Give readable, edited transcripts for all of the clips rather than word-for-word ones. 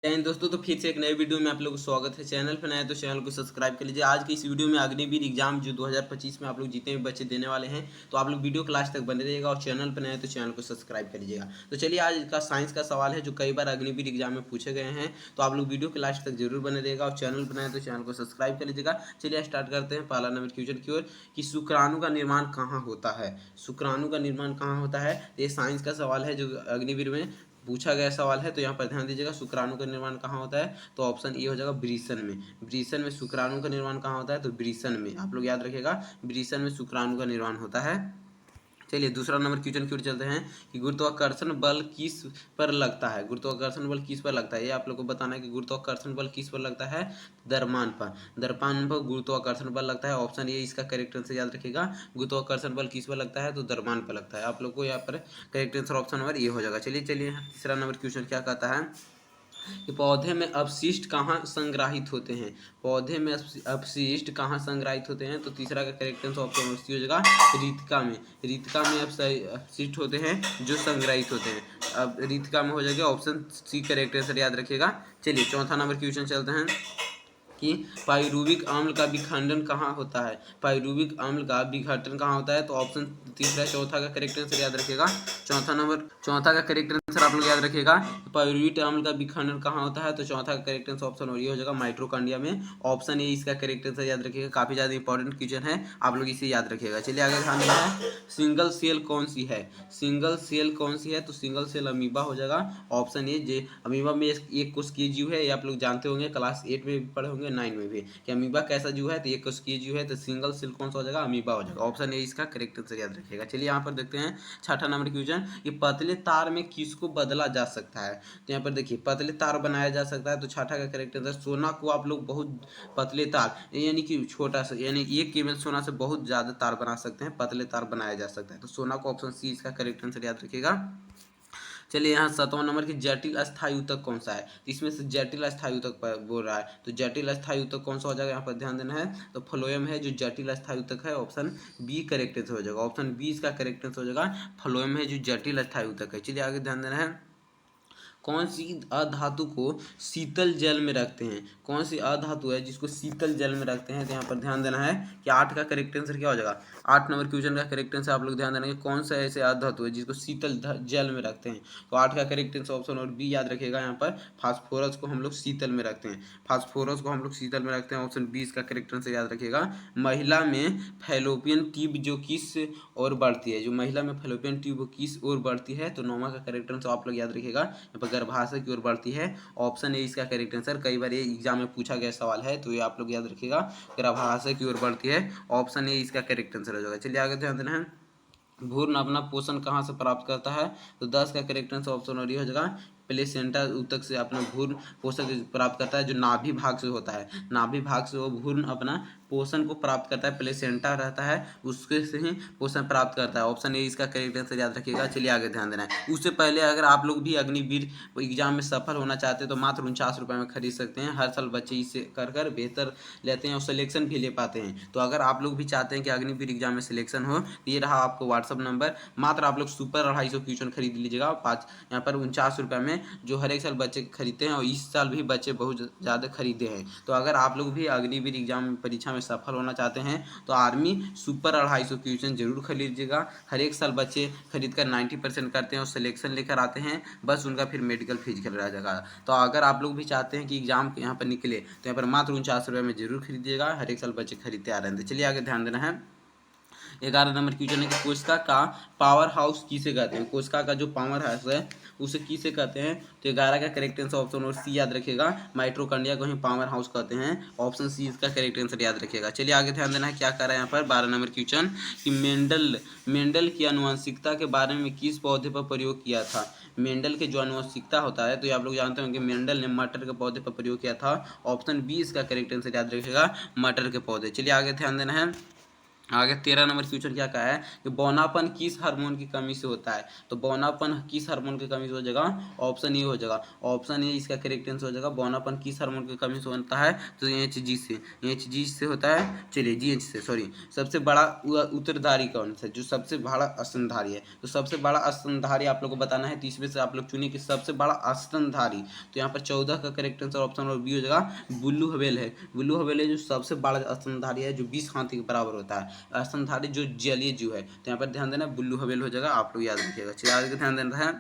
जय हिंद दोस्तों। तो फिर से एक नए वीडियो में आप लोगों को स्वागत है। चैनल पर नए तो चैनल को सब्सक्राइब कर लीजिए। आज की इस वीडियो में अग्निवीर एग्जाम जो 2025 में आप लोग जितने भी बच्चे देने वाले हैं, तो आप लोग वीडियो क्लास तक बने रहिएगा और चैनल पर नए तो चैनल को सब्सक्राइब कर लीजिएगा। तो चलिए, आज का साइंस का सवाल है जो कई बार अग्निवीर एग्जाम में पूछे गए हैं, तो आप लोग वीडियो क्लास तक जरूर बने रहिएगा और चैनल पर नए तो चैनल को सब्सक्राइब कर लीजिएगा। चलिए स्टार्ट करते हैं। पहला नंबर क्वेश्चन की ओर कि शुक्राणु का निर्माण कहाँ होता है। शुक्राणु का निर्माण कहाँ होता है, ये साइंस का सवाल है जो अग्निवीर में पूछा गया सवाल है। तो यहाँ पर ध्यान दीजिएगा, शुक्राणु का निर्माण कहाँ होता है, तो ऑप्शन ए हो जाएगा वृषण में। वृषण में शुक्राणु का निर्माण कहाँ होता है, तो वृषण में। आप लोग याद रखिएगा, वृषण में शुक्राणु का निर्माण होता है। चलिए दूसरा नंबर क्वेश्चन की ओर चलते हैं कि गुरुत्वाकर्षण बल किस पर लगता है। गुरुत्वाकर्षण बल किस पर लगता है, ये आप लोग को बताना है कि गुरुत्वाकर्षण बल किस पर लगता है, द्रव्यमान पर। द्रव्यमान पर गुरुत्वाकर्षण बल लगता है। ऑप्शन ए इसका करेक्ट आंसर याद रखिएगा। गुरुत्वाकर्षण बल किस पर लगता है, तो द्रव्यमान पर लगता है। आप लोग को यहाँ पर correct answer option number A हो जाएगा। चलिए तीसरा नंबर क्वेश्चन क्या कहता है कि पौधे में अपशिष्ट कहाँ संग्रहित होते हैं। पौधे में अपशिष्ट कहाँ संग्रहित होते हैं, तो तीसरा का करेक्ट आंसर ऑप्शन सी हो जाएगा रितिका में। रितिका में अपशिष्ट होते हैं जो संग्रहित होते हैं। अब रितिका में हो जाएगा ऑप्शन सी करेक्ट आंसर याद रखिएगा। चलिए चौथा नंबर क्वेश्चन चलते हैं कि पाइरुविक अम्ल का विखंडन कहाँ होता है। पाइरुविक अम्ल का विघटन कहाँ होता है, तो ऑप्शन तीसरा चौथा का करेक्ट आंसर याद रखिएगा। चौथा का करेक्ट आंसर आप लोग याद रखिएगा। पाइरुविक अम्ल का विखंडन कहाँ होता है, तो चौथा का करेक्ट आंसर ऑप्शन और ये हो जाएगा माइटोकॉन्ड्रिया में। ऑप्शन ए इसका करेक्ट आंसर याद रखिएगा। काफी ज्यादा इंपॉर्टेंट क्वेश्चन है, आप लोग इसे याद रखिएगा। चलिए आगे ध्यान देना है, सिंगल सेल कौन सी है। सिंगल सेल कौन सी है, तो सिंगल सेल अमीबा हो जाएगा। ऑप्शन ए जे अमीबा में एक कोशिकीय जीव है, ये आप लोग जानते होंगे, क्लास 8 में भी पढ़े होंगे, 9 में भी, कि अमीबा कैसा जीव है, तो एक कोशिकीय जीव है। तो सिंगल सेल कौन सा हो जाएगा, अमीबा हो जाएगा। ऑप्शन ए इसका करेक्ट आंसर याद रखिएगा। चलिए यहाँ पर देखते हैं छठा नंबर क्वेश्चन कि पतले तार में किसको बदला जा सकता है। तो यहाँ पर देखिए पतले तार बनाया जा सकता है, तो छठा का करेक्ट आंसर सोना को आप लोग बहुत पतले तार यानी कि छोटा सा यानी 1 केवल सोना से बहुत ज्यादा तार बना सकते हैं, पतले तार बनाया जा सकता है। तो सोना को ऑप्शन सी इसका करेक्ट आंसर याद रखिएगा। चलिए यहाँ 7वां नंबर की जटिल अस्थायी ऊतक कौन सा है। इसमें से जटिल अस्थायी ऊतक बोल रहा है, तो जटिल अस्थायी ऊतक कौन सा हो जाएगा, यहाँ पर ध्यान देना है। तो फ्लोएम है जो जटिल अस्थायी ऊतक है। ऑप्शन बी करेक्ट आंसर हो जाएगा। ऑप्शन बी इसका करेक्ट आंसर हो जाएगा। फ्लोएम है जो जटिल अस्थायी ऊतक है। चलिए आगे ध्यान देना है, कौन सी अधातु को शीतल जल में रखते हैं। कौन सी अधातु है जिसको शीतल जल में रखते हैं, तो यहाँ पर ध्यान देना है कि 8 का करेक्ट आंसर क्या हो जाएगा। 8 नंबर क्वेश्चन का करेक्ट आंसर आप लोग ध्यान देना है, कौन सा ऐसे अधातु है जिसको शीतल जल में रखते हैं। तो 8 का करेक्ट आंसर ऑप्शन और बी याद रखिएगा। यहाँ पर फास्फोरस को हम लोग शीतल में रखते हैं। फास्फोरस को हम लोग शीतल में रखते हैं। ऑप्शन बी इसका करेक्ट आंसर याद रखिएगा। महिला में फैलोपियन ट्यूब जो किस ओर बढ़ती है, जो महिला में फैलोपियन ट्यूब किस ओर बढ़ती है, तो 9वां का करेक्ट आंसर आप लोग याद रखिएगा, यहाँ पर गर्भाशय की ओर बढ़ती है। ऑप्शन ए इसका करेक्ट आंसर। कई बार ये एग्जाम में पूछा गया सवाल है, तो ये आप लोग याद रखिएगा, गर्भाशय की ओर बढ़ती है। ऑप्शन ए इसका करेक्ट आंसर हो जाएगा। चलिए आगे ध्यान देना है, भ्रूण अपना पोषण कहाँ से प्राप्त करता है, तो 10 का करेक्ट आंसर ऑप्शन और ये हो जाएगा प्लेसेंटा ऊतक से अपना भ्रूण पोषण प्राप्त करता है, जो नाभि भाग से होता है। नाभि भाग से वो भ्रूण अपना पोषण को प्राप्त करता है, प्लेसेंटा रहता है उसके से ही पोषण प्राप्त करता है। ऑप्शन ए इसका करेक्ट आंसर याद रखिएगा। चलिए आगे ध्यान देना है, उससे पहले अगर आप लोग भी अग्निवीर एग्जाम में सफल होना चाहते हैं, तो मात्र 49 रुपये में खरीद सकते हैं। हर साल बच्चे इसे कर बेहतर लेते हैं और सिलेक्शन भी ले पाते हैं। तो अगर आप लोग भी चाहते हैं कि अग्निवीर एग्जाम में सिलेक्शन हो, तो ये रहा आपको व्हाट्सअप नंबर। मात्र आप लोग सुपर 250 क्वेश्चन खरीद लीजिएगा। 5 यहाँ पर 49 रुपये में, जो हर एक साल बच्चे खरीदते हैं, और इस साल भी बच्चे बहुत ज़्यादा खरीदे हैं। तो अगर आप लोग भी अग्निवीर एग्जाम परीक्षा में सफल होना चाहते हैं, तो आर्मी सुपर 250 क्वेश्चन जरूर खरीद लीजिएगा। हर एक साल बच्चे खरीद कर 90% करते हैं और सिलेक्शन लेकर आते हैं, बस उनका फिर मेडिकल फिजिकल रह जाएगा। तो अगर आप लोग भी चाहते हैं कि एग्जाम यहाँ पर निकले, तो यहाँ पर मात्र 49 रुपये में जरूर खरीदिएगा। हर एक साल बच्चे खरीदते आ रहे हैं। तो चलिए आगे ध्यान देना है, 11 नंबर क्वेश्चन है कि कोशिका का पावर हाउस किसे कहते हैं। कोशिका का जो पावर हाउस है उसे किसे कहते हैं, तो 11 का करेक्ट आंसर ऑप्शन और सी याद रखिएगा। माइटोकॉन्ड्रिया को ही पावर हाउस कहते हैं। ऑप्शन सी इसका करेक्ट आंसर याद रखिएगा। चलिए आगे ध्यान देना है, क्या कर रहा है यहाँ पर 12 नंबर क्वेश्चन कि मेंडल की आनुवंशिकता के बारे में किस पौधे पर प्रयोग किया था। मेंडल के जो आनुवंशिकता होता है, तो ये आप लोग जानते होंगे, मेंडल ने मटर के पौधे पर प्रयोग किया था। ऑप्शन बी इसका करेक्ट आंसर याद रखिएगा, मटर के पौधे। चलिए आगे ध्यान देना है, आगे 13 नंबर क्वेश्चन क्या कहा है कि बौनापन किस हार्मोन की कमी से होता है। तो बौनापन किस हार्मोन की कमी से हो जाएगा, ऑप्शन ए हो जाएगा। ऑप्शन ए इसका करेक्ट आंसर हो जाएगा। बौनापन किस हार्मोन की कमी से होता है, तो एचजी से, एचजी से होता है। चलिए जीएच से, सॉरी। सबसे बड़ा उत्तरधारी कौन सा, जो सबसे बड़ा स्तनधारी है। तो सबसे बड़ा स्तनधारी आप लोग को बताना है, 30 में से आप लोग चुनिए कि सबसे बड़ा स्तनधारी। तो यहाँ पर 14 का correct answer option number B हो जाएगा, बुल्लू हवेल है। बुल्लू हवेल है जो सबसे बड़ा स्तनधारी है, जो 20 हाथी के बराबर होता है। स्तनधारी जो जलीय जीव है, तो यहाँ पर ध्यान देना, बुल्लू हवेल हो जाएगा। आप लोग याद रखिएगा। चलिए आगे ध्यान देना है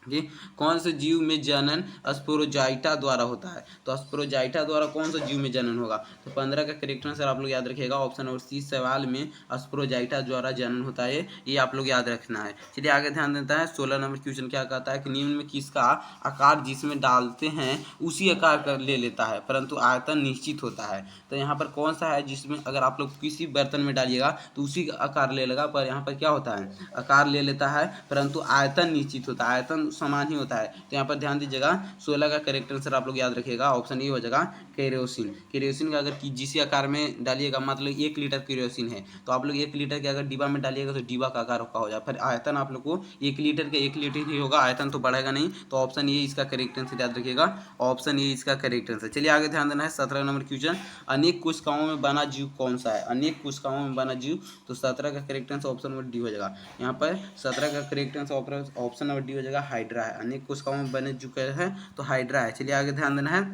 कि कौन से जीव में जनन स्पोरोजाइटा द्वारा होता है। तो स्पोरोजाइटा द्वारा कौन सा जीव में जनन होगा। तो 15 का करेक्ट आंसर आप लोग याद रखिएगा। ऑप्शन नंबर सी सवाल में स्पोरोजाइटा द्वारा जनन होता है, ये आप लोग याद रखना है। चलिए आगे ध्यान देता है। 16 नंबर क्वेश्चन क्या कहता है कि निम्न में किसका आकार जिसमें डालते हैं उसी आकार का ले लेता है परंतु आयतन निश्चित होता है। तो यहाँ पर कौन सा है जिसमें अगर आप लोग किसी बर्तन में डालिएगा तो उसी का आकार ले लेगा, पर यहाँ पर क्या होता है, आकार ले लेता है परंतु आयतन निश्चित होता है, आयतन समान ही होता है। तो यहाँ पर ध्यान दीजिएगा। 16 का करेक्ट आंसर आप लोग याद रखिएगा। ऑप्शन ए हो जाएगा केरोसिन। केरोसिन का अगर जिस आकार में डालिएगा, मतलब 1 लीटर केरोसिन है तो आप लोग 1 लीटर के अगर डिब्बा में डालिएगा तो डिब्बा का आकार का हो जाए। फिर आयतन आप लोग को 1 लीटर के 1 लीटर ही होगा, आयतन तो बढ़ेगा नहीं। तो ऑप्शन ए इसका करेक्ट आंसर याद रखिएगा। ऑप्शन ए इसका करेक्ट आंसर। चलिए आगे ध्यान देना है। 17 नंबर क्वेश्चन, अनेक कोशिकाओं में बना जीव कौन सा है। अनेक कोशिकाओं में बना जीव, तो 17 का correct answer option number D हो जाएगा। यहाँ पर 17 का correct answer option number D हो जाएगा, हाइड्रा है। अनेक कोशिकाओं में बने जो है तो हाइड्रा है। चलिए आगे ध्यान देना है।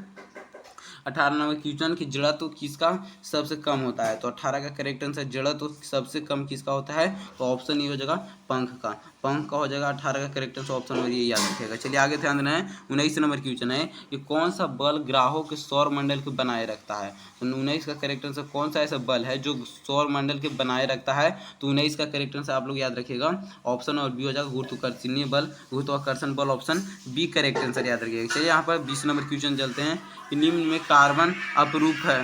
18 नंबर क्वेश्चन की जड़त्व किसका सबसे कम होता है। तो 18 का करेक्ट आंसर जड़त्व सबसे कम किसका होता है, तो ऑप्शन ये हो जाएगा पंख का। पंख का हो जाएगा 18 का करेक्ट आंसर ऑप्शन नंबर ये याद रखिएगा। चलिए आगे ध्यान देना है। 19 नंबर क्वेश्चन है कि कौन सा बल ग्राहों के सौर मंडल को बनाए रखता है। तो 19 का करेक्ट आंसर कौन सा ऐसा बल है जो सौर मंडल के बनाए रखता है। तो 19 का करेक्ट आंसर आप लोग याद रखिएगा। ऑप्शन और बी हो जाएगा गुरुत्वाकर्षणीय बल, गुरुत्वाकर्षण बल। ऑप्शन बी करेक्ट आंसर याद रखिएगा। चलिए यहाँ पर 20 नंबर क्वेश्चन चलते हैं कि निम्न में कार्बन अपरूप है।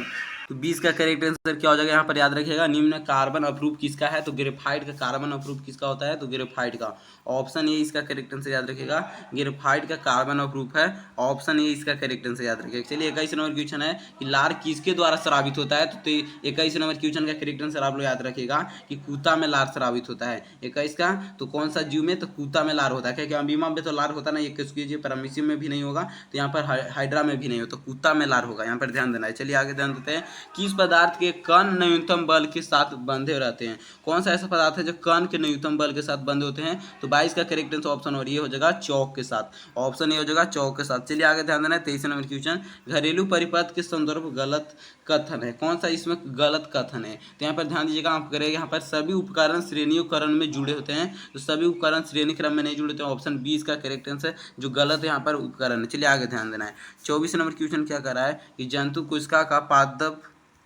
तो 20 का करेक्ट आंसर क्या हो जाएगा, यहाँ पर याद रखिएगा। निम्न में कार्बन अपरूप किसका है, तो ग्रेफाइट का कार्बन अपरूप किसका होता है, तो ग्रेफाइट का। ऑप्शन ए इसका करेक्ट आंसर याद रखिएगा। ग्रेफाइट का कार्बन अपरूप है। ऑप्शन ए इसका करेक्ट आंसर याद रखिएगा। चलिए 21 नंबर क्वेश्चन है कि लार किसके द्वारा स्रावित होता है। तो 21 नंबर क्वेश्चन का करेक्ट आंसर आप लोग याद रखिएगा कि कुत्ता में लार स्रावित होता है। 21 का तो कौन सा जीव में, तो कुत्ता में लार होता है। क्योंकि अमीमा में तो लार होता नहीं, 21 कीजिए, पैरामीशियम में भी नहीं होगा, तो यहाँ पर हाइड्रा में भी नहीं हो, तो कुत्ता में लार होगा। यहाँ पर ध्यान देना है। चलिए आगे ध्यान देते हैं। किस पदार्थ के कण न्यूनतम बल के साथ बंधे रहते हैं। कौन सा ऐसा पदार्थ है जो कण के न्यूनतम बल के साथ बंधे होते हैं। तो 22 का करेक्ट आंसर ऑप्शन और ये हो जाएगा चौक के साथ। ऑप्शन ए हो जाएगा चौक के साथ। चलिए आगे ध्यान देना है। 23 नंबर क्वेश्चन, घरेलू परिपथ के संदर्भ गलत कथन है। कौन सा इसमें गलत कथन है, तो यहाँ पर ध्यान दीजिएगा। आप करेंगे यहाँ पर सभी उपकरण श्रेणी क्रम में जुड़े होते हैं, तो सभी उपकरण श्रेणी क्रम में नहीं जुड़े होते हैं। ऑप्शन बी इसका करेक्ट आंसर जो गलत है यहाँ पर उपकरण है। चलिए आगे ध्यान देना है। 24 नंबर क्वेश्चन क्या कर रहा है कि जंतु कोशिका का पादप।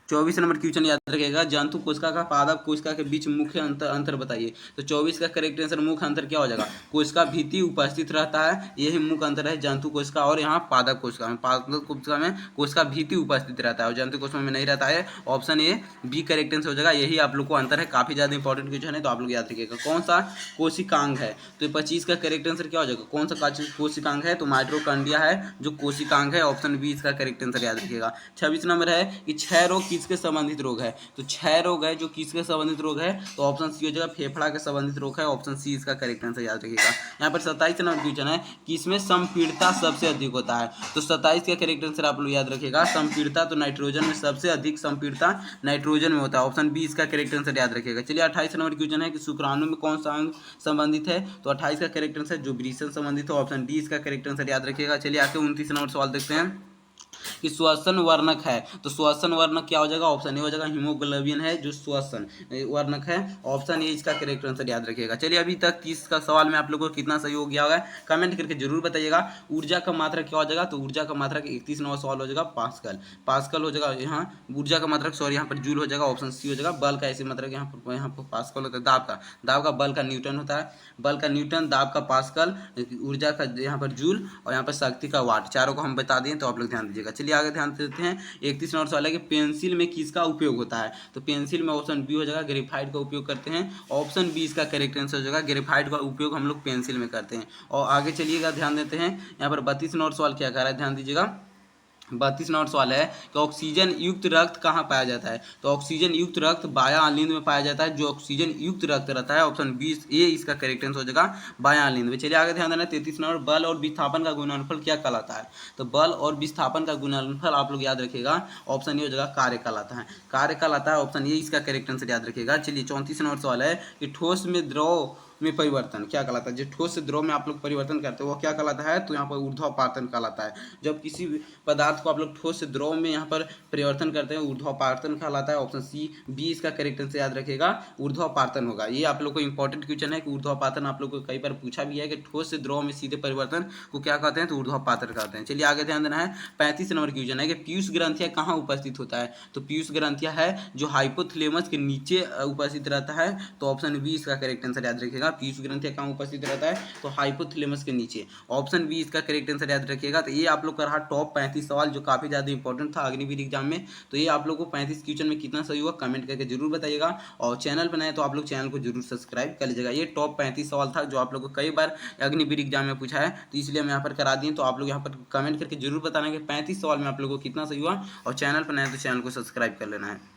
24 नंबर क्वेश्चन याद रखिएगा। जंतु कोशिका का पादप कोशिका के बीच मुख्य अंतर बताइए। तो 24 का करेक्ट आंसर मुख्य अंतर क्या हो जाएगा, कोशिका भीति उपस्थित रहता है, यही मुख्य अंतर है जंतु कोशिका और यहाँ पादप कोशिका में। पादप कोशिका में कोशिका भीति उपस्थित रहता है और जंतु कोशिका में नहीं रहता है। Option A B correct answer हो जाएगा। यही आप लोग को अंतर है, काफी ज्यादा इंपॉर्टेंट क्वेश्चन है, तो आप लोग याद रखिएगा। कौन सा कोशिकांग है, तो 25 का करेक्ट आंसर क्या हो जाएगा, कौन सा कोशिकांग है, तो माइटोकॉन्ड्रिया है जो कोशिकांग है। ऑप्शन बी इसका करेक्ट आंसर याद रखिएगा। 26 नंबर है कि क्षय रोग किसके संबंधित रोग है। तो क्षय रोग है जो किसके संबंधित रोग है, तो ऑप्शन सी हो जाएगा फेफड़ा के संबंधित रोग है। ऑप्शन सी इसका करेक्ट आंसर याद रखिएगा। यहाँ पर 27 नंबर क्वेश्चन है कि इसमें संपीड़ता सबसे अधिक होता है। तो 27 का करेक्ट आंसर आप लोग याद रखिएगा। संपीड़ता तो नाइट्रोजन में सबसे अधिक संपीड़ता नाइट्रोजन में होता है। ऑप्शन बी इसका करेक्ट आंसर याद रखिएगा। चलिए 28 नंबर क्वेश्चन है कि शुक्राणु में कौन सा अंग संबंधित है। तो 28 का करेक्ट आंसर जो ब्रीसन संबंधित है। ऑप्शन डी इसका करेक्ट आंसर याद रखिएगा। चलिए आके 29 नंबर सवाल देखते हैं कि श्वसन वर्णक है। तो श्वसन वर्णक क्या हो जाएगा, ऑप्शन ए हो जाएगा हीमोग्लोबिन है जो श्वसन वर्णक है। ऑप्शन ए इसका करेक्ट आंसर याद रखिएगा। चलिए अभी तक 30 का सवाल में आप लोगों को कितना सही हो गया होगा कमेंट करके जरूर बताइएगा। ऊर्जा का मात्रा क्या हो जाएगा, तो ऊर्जा का मात्रा 31 नंबर सवाल हो जाएगा पास्कल। पास्कल हो जाएगा यहाँ ऊर्जा का मात्रा, सॉरी यहाँ पर जूल हो जाएगा। ऑप्शन सी हो जाएगा। बल का ऐसी मात्रा यहाँ पर पास्कल होता है। दाब का बल का न्यूटन होता है। बल का न्यूटन, दाब का पास्कल, ऊर्जा का यहाँ पर जूल और यहाँ पर शक्ति का वाट, चारों को हम बता दिए, तो आप लोग ध्यान दीजिएगा। चलिए आगे ध्यान देते हैं। 31 नंबर सवाल है कि पेंसिल में किसका उपयोग होता है। तो पेंसिल में ऑप्शन बी हो जाएगा ग्रेफाइट का उपयोग करते हैं। ऑप्शन बी इसका करेक्ट आंसर हो जाएगा। ग्रेफाइट का उपयोग हम लोग पेंसिल में करते हैं। और आगे चलिएगा ध्यान देते हैं। यहाँ पर 32 नंबर सवाल क्या कर रहा है, ध्यान दीजिएगा। 32 नंबर सवाल है कि ऑक्सीजन युक्त रक्त कहाँ पाया जाता है। तो ऑक्सीजन युक्त रक्त बायां अलिंद में पाया जाता है। जो ऑक्सीजन युक्त रक्त रहता है ऑप्शन 20 ए इसका करेक्ट आंसर हो जाएगा बायां अलिंद में। चलिए आगे ध्यान देना 33 नंबर बल और विस्थापन का गुणनफल क्या कहलाता है। तो बल और विस्थापन का गुणनफल आप लोग याद रखिएगा ऑप्शन ए हो जाएगा कार्य कहलाता है। कार्य कहलाता है ऑप्शन ए इसका करेक्ट आंसर याद रखिएगा। चलिए 34 नंबर सवाल है कि ठोस में द्रव में परिवर्तन क्या कहलाता है। जो ठोस से द्रव में आप लोग परिवर्तन करते हैं वो क्या कहलाता है। तो यहाँ पर ऊर्ध्वापातन कहलाता है। जब किसी पदार्थ को आप लोग ठोस से द्रव में यहाँ पर परिवर्तन करते हैं ऊर्ध्वापातन कहलाता है। ऑप्शन सी बी इसका करेक्ट आंसर याद रखिएगा ऊर्ध्वापातन होगा। ये आप लोग को इंपॉर्टेंट क्वेश्चन है कि ऊर्ध्वापातन आप लोग को कई बार पूछा भी है कि ठोस से द्रव में सीधे परिवर्तन को क्या कहते हैं। तो ऊर्ध्वापातन कहते हैं। चलिए आगे ध्यान देना है 35 नंबर क्वेश्चन है कि पीयूष ग्रंथिया कहाँ उपस्थित होता है। तो पीयूष ग्रंथिया है जो हाइपोथैलेमस के नीचे उपस्थित रहता है। तो ऑप्शन बी इसका करेक्ट आंसर याद रखिएगा। पीयूष ग्रंथिया कहाँ उपस्थित रहता है। तो हाइपोथैलेमस के नीचे। ऑप्शन बी इसका करेक्ट आंसर याद रखिएगा। तो ये आप लोग का रहा टॉप 35 सवाल जो काफी ज्यादा इंपॉर्टेंट था अग्निवीर एग्जाम में। तो ये आप लोग को 35 क्वेश्चन में कितना सही हुआ कमेंट करके जरूर बताइएगा। और चैनल पर नए तो आप लोग चैनल को जरूर सब्सक्राइब कर लीजिएगा। ये टॉप 35 सवाल था जो आप लोग को कई बार अग्निवीर एग्जाम में पूछा है। तो इसलिए हम यहाँ पर करा दिए। तो आप लोग यहाँ पर कमेंट करके जरूर बताना कि 35 सवाल में आप लोग को कितना सही हुआ। और चैनल पर नए तो चैनल को सब्सक्राइब कर लेना है।